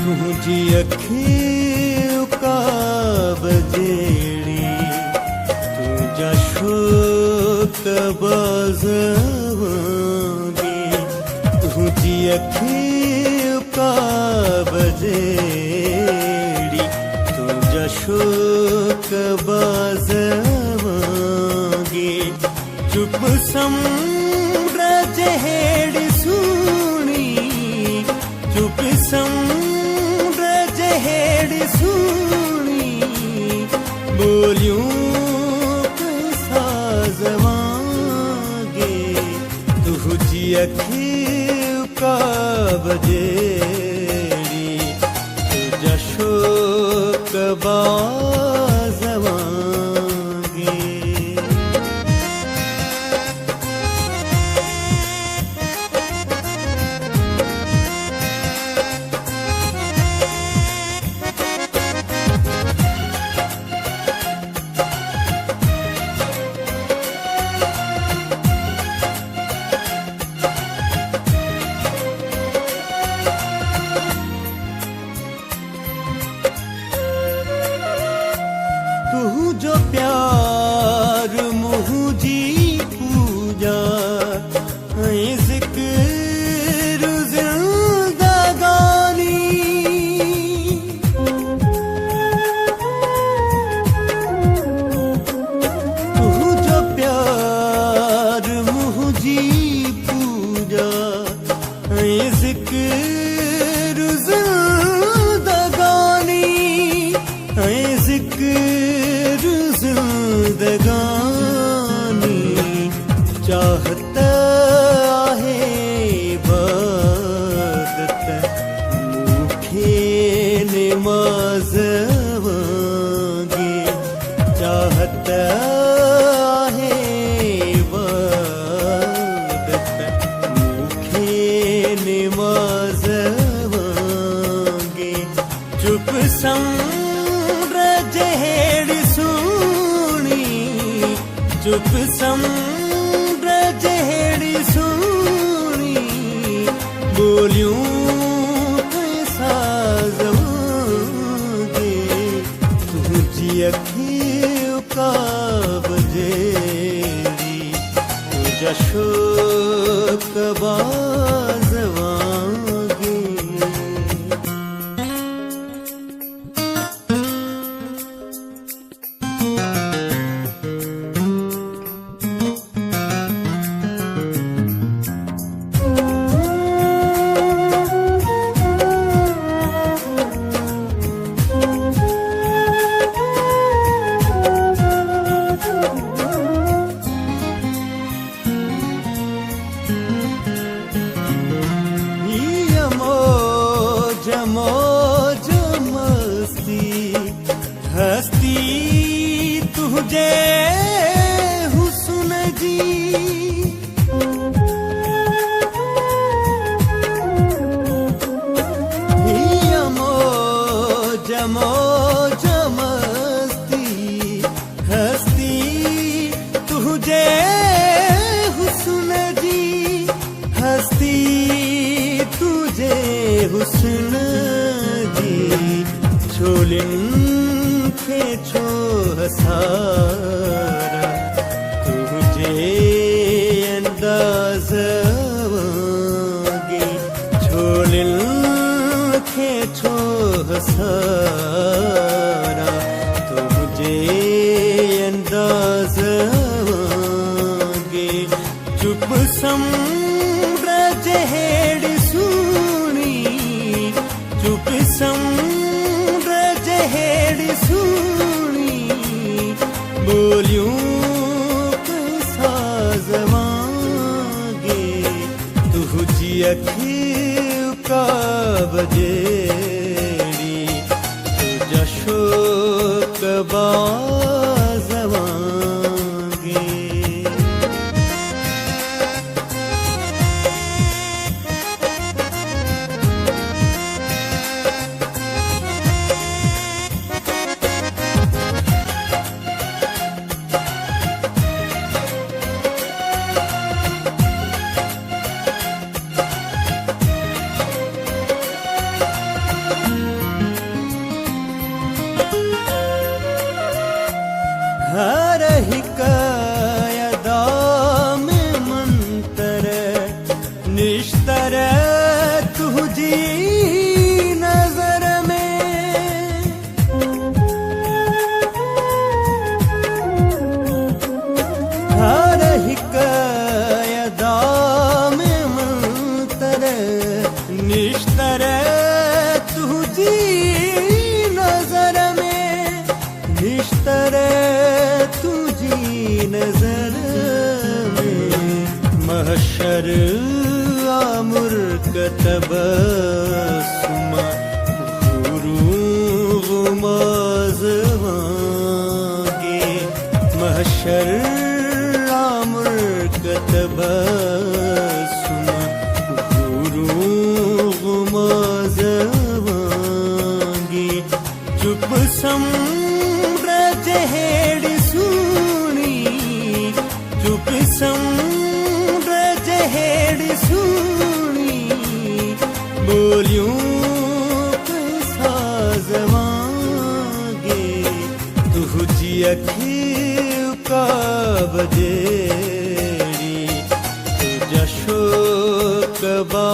तुझी अखियों का बजेड़ी तुझा शोक बाज़ावगी तुझी अखियों का बजेड़ी तुझा शोक बाज़ावगी चुप समरज हेड़ सुनी चुप समरज हेड़ सुनी बोलियूं कैसा जवांगे तुझी अखियों का बजेड़ी तुझा शोक बाज़ावगी तू जो प्यार मुझी पूजा जिक्र जिंदगानी तू जो प्यार मुझी पूजा जिक्र जिंदगानी जिक्र जिंदगानी चाहता है इबादत मुखे नमाज़वगी चाहता है इबादत मुखे नमाज़वगी चुप समरज हेड़ सुनी चुप समरज हेड़ सुनी बोलियूं कैसा जवांगे तुझी अखियों का बजेड़ी तुझा शोक बाज़ावगी मौज मस्ती हस्ती तुझे हुस्न जी मौज मौज मस्ती हस्ती तुझे हुस्न जी हस्ती तुझे हुस्न जी छोलिन खे छो हसारा तुझे अंदाज़वगी छोलिन खे छो हसारा तुझे अंदाज़वगी चुप समरज हेड़ सुनी चुप समरज हेड़ सुनी बोलियूं कैसा जवांगे तुझी अखियों का बजेड़ी तुझा शोक बाजवांगे हर हिकायदा में मंतर निश्तर तुझी नजर में हर हिकायदा में मंतर निश्तर तुझी नजर में निश्तर नजर में महशर आमुर कतब सुमा गुमाजवांगे महशर आमुर कतब सुमा गुमाजवांगे चुप समरजहेड़ चुप समरजहेड़ सुनी बोलियों कैसा जवांगे तुझी अखियों का बजेड़ी तुझा शोक बा